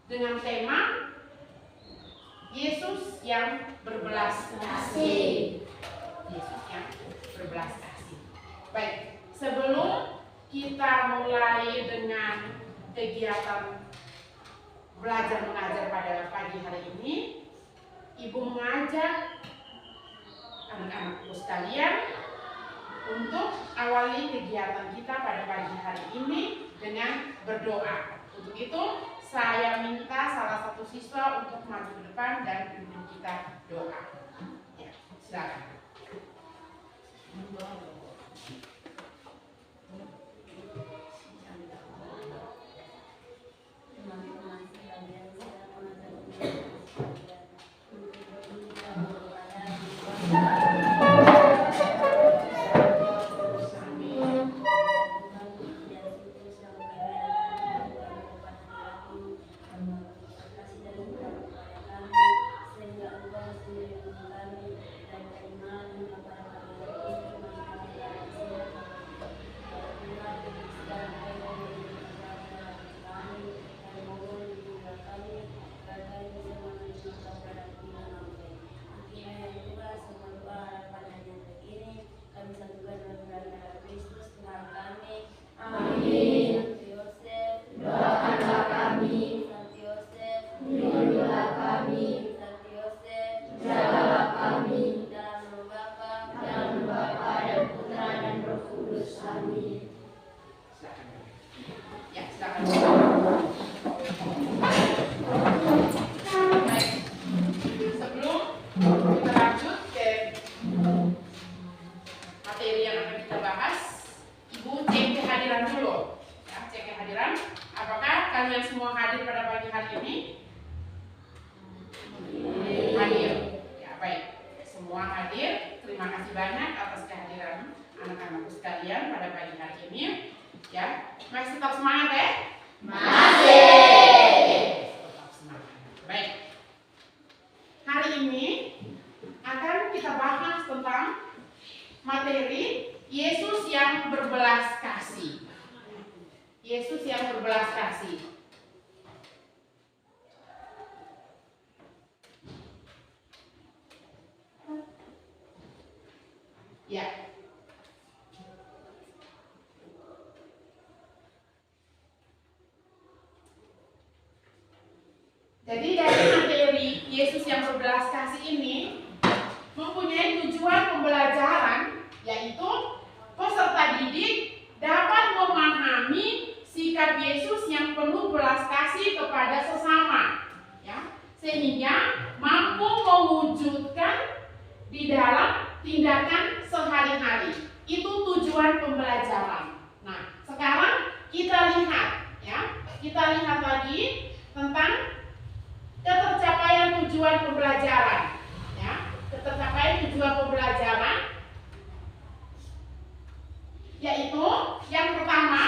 dengan tema Yesus yang berbelas kasih. Yesus yang berbelas kasih. Baik, sebelum kita mulai dengan kegiatan belajar mengajar pada pagi hari ini, Ibu mengajak anak-anakku sekalian untuk awali kegiatan kita pada pagi hari ini dengan berdoa. Untuk itu, saya minta salah satu siswa untuk maju ke depan dan pimpin kita doa. Ya, silakan. Yesus yang berbelas kasih. Ya. Jadi dari materi Yesus yang berbelas kasih ini mempunyai tujuan pembelajaran, yaitu peserta didik dapat memahami sikap Yesus yang penuh belas kasih kepada sesama, ya, sehingga mampu mewujudkan di dalam tindakan sehari-hari. Itu tujuan pembelajaran. Nah, sekarang kita lihat, ya, kita lihat lagi tentang ketercapaian tujuan pembelajaran, ya, ketercapaian tujuan pembelajaran, yaitu yang pertama,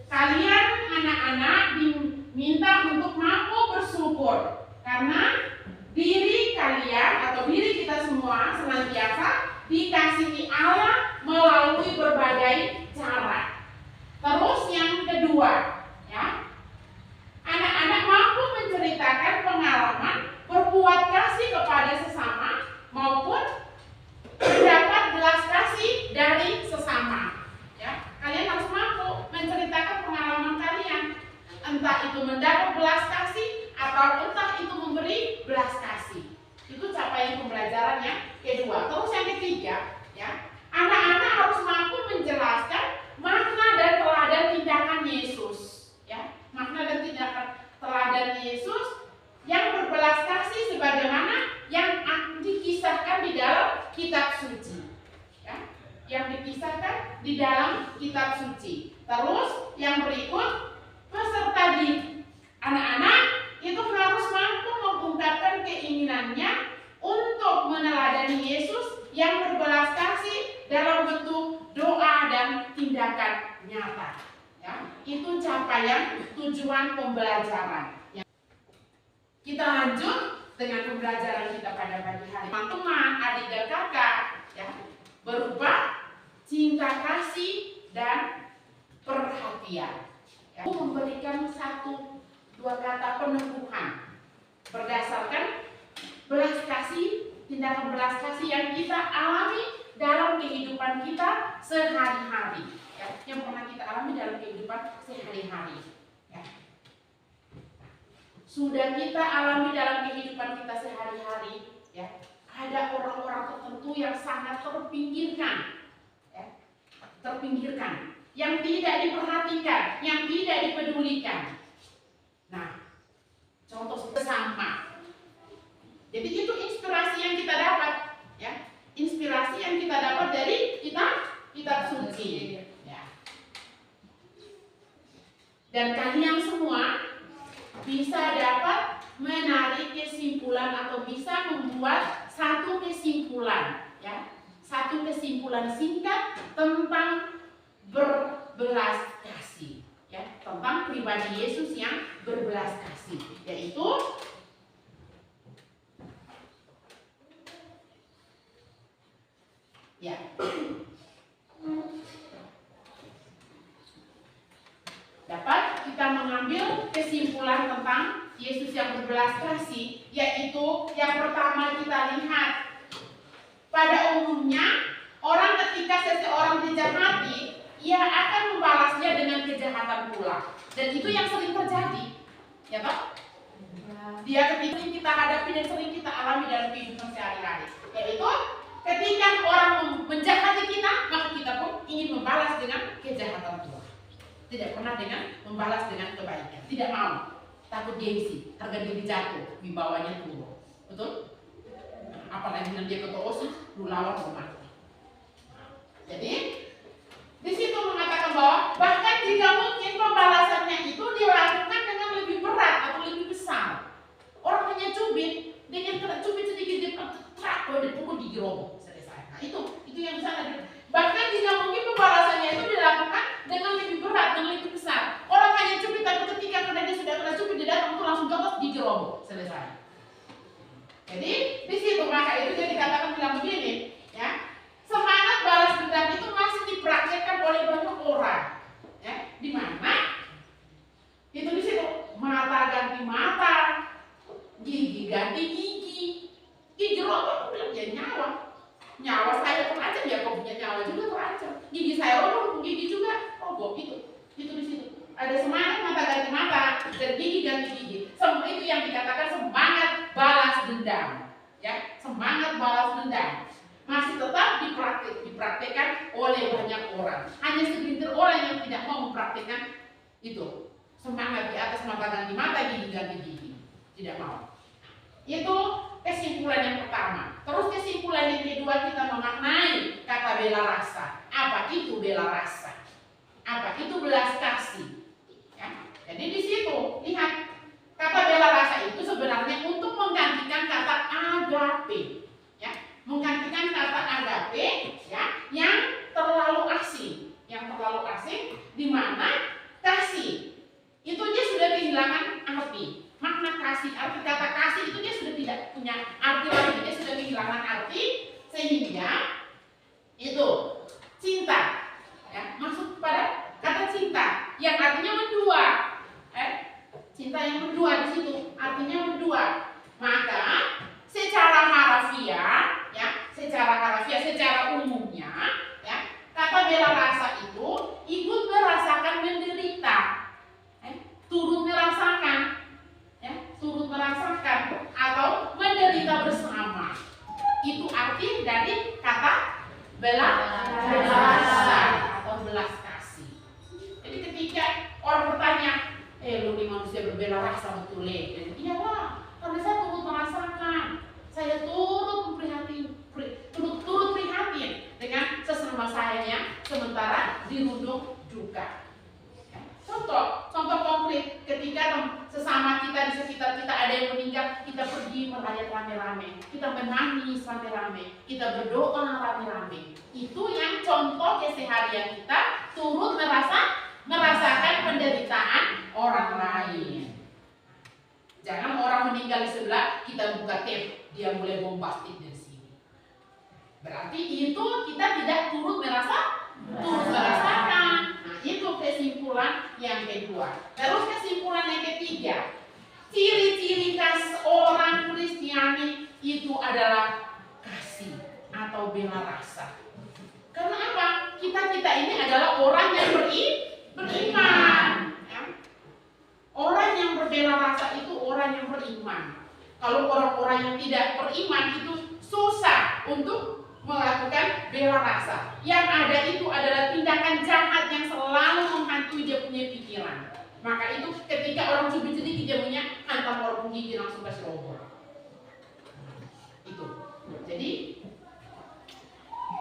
kalian anak-anak diminta untuk mampu bersyukur karena diri kalian atau diri kita semua senantiasa dikasihi Allah melalui berbagai cara. Terus yang kedua, ya, anak-anak mampu menceritakan pengalaman berbuat kasih kepada sesama maupun mendapat belas kasih dari sesama. Ya, kalian harus mampu menceritakan pengalaman kalian, entah itu mendapat belas kasih atau entah itu memberi belas kasih. Itu capaian pembelajaran yang kedua. Terus yang ketiga, ya, anak-anak harus mampu menjelaskan makna dan teladan tindakan Yesus, ya, makna dan tindakan teladan Yesus yang berbelas kasih sebagaimana yang dikisahkan di dalam kitab suci, ya, yang dikisahkan di dalam kitab suci. Terus yang berikut, peserta didik anak-anak itu harus mampu mengungkapkan keinginannya untuk meneladani Yesus yang berbelas kasih dalam bentuk doa dan tindakan nyata. Ya, itu capaian tujuan pembelajaran. Ya. Kita lanjut dengan pembelajaran kita pada pagi hari. Teman-teman, adik dan kakak, ya, berupa cinta kasih dan perhatian. memberikan satu dua kata peneguhan berdasarkan belas kasih, tindakan belas kasih yang kita alami dalam kehidupan kita sehari-hari, ya, yang pernah kita alami dalam kehidupan sehari-hari, ya. Sudah kita alami dalam kehidupan kita sehari-hari, ya. Ada orang-orang tertentu yang sangat terpinggirkan, ya, terpinggirkan, yang tidak diperhatikan, yang tidak dipedulikan. Nah, contoh sama. Jadi itu inspirasi yang kita dapat, ya. Inspirasi yang kita dapat dari kitab suci, ya. Dan kalian semua bisa dapat menarik kesimpulan atau bisa membuat satu kesimpulan, ya. Satu kesimpulan singkat tentang berbelas kasih, ya, tentang pribadi Yesus yang berbelas kasih, yaitu ya, dapat kita mengambil kesimpulan tentang Yesus yang berbelas kasih, yaitu yang pertama kita lihat, pada umumnya orang ketika seseorang dijahati, ia akan membalasnya dengan kejahatan pula, dan itu yang sering terjadi, ya toh? Dia ketika kita hadapi dan sering kita alami dalam kehidupan sehari-hari, yaitu ketika orang menjahati kita, maka kita pun ingin membalas dengan kejahatan pula. Tidak pernah dengan membalas dengan kebaikan. Tidak mau. Takut gengsi, harga diri jatuh, wibawanya turun. Betul? Apalagi dengan dia ketua OSIS, lu lawan rumah. Jadi, di situ mengatakan bahwa bahkan jika mungkin pembalasannya itu dilakukan dengan lebih berat atau lebih besar. Orang hanya cubit, dengan kena cubit sedikit dia kalau dipukul digerobok selesai. Nah, itu yang bisa ada. Bahkan jika mungkin pembalasannya itu dilakukan dengan lebih berat, dengan lebih besar. Orang hanya cubit, tapi ketika dia sudah kena cubit, dia datang itu langsung jatuh digerobok selesai. Jadi di situ maka itu dia dikatakan bilang begini, ya, semangat balas dendam itu masih dipraktekkan oleh banyak orang, ya, di mana itu di situ mata ganti mata, gigi ganti gigi, digerobok bilang ya nyawa saya terancam, ya kok punya nyawa juga terancam, gigi saya roboh, gigi juga roboh, itu di situ ada semangat mata ganti mata dan gigi ganti gigi. Semua itu yang dikatakan semangat balas dendam, ya, semangat balas dendam masih tetap dipraktekkan oleh banyak orang. Hanya segelintir orang yang tidak mau mempraktekkan itu semangat di atas mata ganti mata, gigi ganti gigi, tidak mau. Itu kesimpulan yang pertama. Terus kesimpulan yang kedua, kita memaknai kata bela rasa. Apa itu bela rasa? Apa itu belas kasih? Ya. Jadi di situ lihat, kata bela rasa itu sebenarnya untuk menggantikan kata agape, ya, menggantikan kata agape, ya, yang terlalu asing, di mana kasih itu dia sudah kehilangan arti. Makna kasih, arti kata kasih itu dia sudah tidak punya arti lagi, dia sudah kehilangan arti, sehingga itu cinta, ya, masuk pada kata cinta yang artinya mendua, cinta yang mendua di situ artinya mendua. Maka secara harafiah, secara umumnya, ya, kata bela rasa itu ikut merasakan menderita, turut merasakan atau menderita bersama. Itu arti dari kata belas rasa atau belas kasih. Jadi ketika orang bertanya, lu ini manusia berbela rasa betul ya? Iyalah, karena saya turut merasakan, saya turut prihatin dengan sesama sayanya, sementara dirundung duka. Contoh konkret, ketika sesama kita di sekitar kita ada yang meninggal, kita pergi merayat rame-rame, kita menangis rame-rame, kita berdoa rame-rame. Itu yang contoh keseharian kita turut merasakan penderitaan orang lain. Jangan orang meninggal di sebelah, kita buka tape, dia mulai bombastik dari sini. Berarti itu kita tidak turut merasakan. Nah, itu kesimpulan kesimpulan yang kedua. Terus kesimpulan yang ketiga, ciri-ciri khas orang Kristiani itu adalah kasih atau bela rasa. Karena apa? Kita ini adalah orang yang beriman. Ya. Orang yang berbela rasa itu orang yang beriman. Kalau orang-orang yang tidak beriman itu susah untuk melakukan bela rasa. Yang ada itu adalah tindakan jahat yang selalu menghantui dia punya pikiran. Maka itu ketika orang cubit-cubit dia punya hantam orang gigi langsung kasih roboh. Itu. Jadi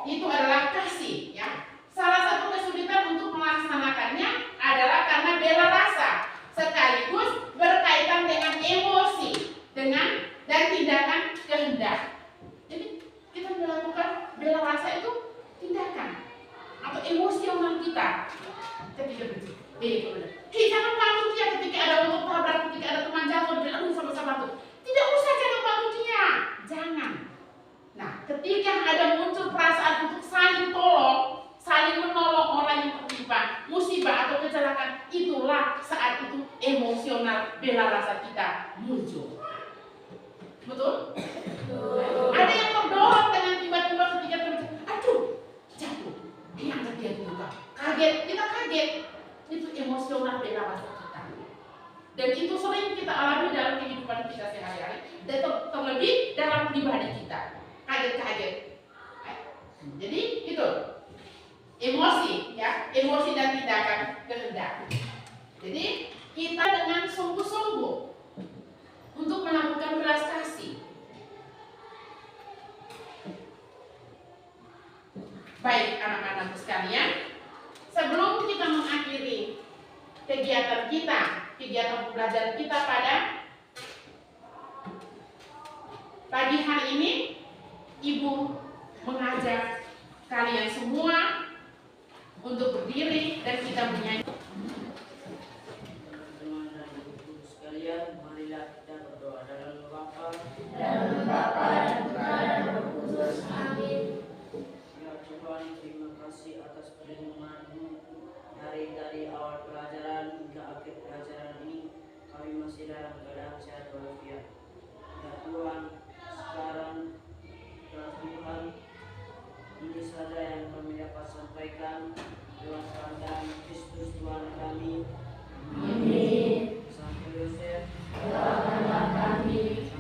itu adalah kasih, ya. Salah satu kesulitan untuk melaksanakannya adalah karena bela rasa sekaligus berkaitan dengan emosi, dan tindakan kehendak. Jadi kita melakukan bela rasa itu tindakan atau emosional kita. Ketika jangan bantu dia ketika ada motor tabrak, ketika ada teman jatuh, dia sama-sama tuh. Tidak usah jangan bantu dia, jangan. Nah, ketika ada muncul perasaan untuk saling tolong, saling menolong orang yang tertimpa musibah atau kecelakaan, itulah saat itu emosional bela rasa kita muncul. Betul? Ada yang terdorong dengan tiba-tiba ketika aduh, jatuh, angkat dia juga, kaget, kita kaget. Itu emosional bela rasa kita. Dan itu sering kita alami dalam kehidupan kita sehari-hari, dan terlebih dalam pribadi kita. Kaget-kaget. Jadi itu emosi, ya, emosi dan tindakan kehendak. Jadi kita dengan sungguh-sungguh untuk melakukan belas kasih. Baik anak-anak sekalian, sebelum kita mengakhiri kegiatan pembelajaran kita pada pagi hari ini, Ibu mengajak kalian semua untuk berdiri dan kita menyanyi. Teman-teman dan ibu sekalian, marilah kita berdoa dalam nama Bapa dan Putra dan Roh Kudus. Amin. Ya Tuhan, terima kasih atas perlindungan-Mu dari awal pelajaran hingga akhir pelajaran ini. Kami masih dalam keadaan sehat walafiat. Ya Tuhan, sekarang Tuhan, ini saja yang kami dapat sampaikan lewat keadaan Kristus Tuhan kami. Amin. Santo Yosef, doakanlah kami.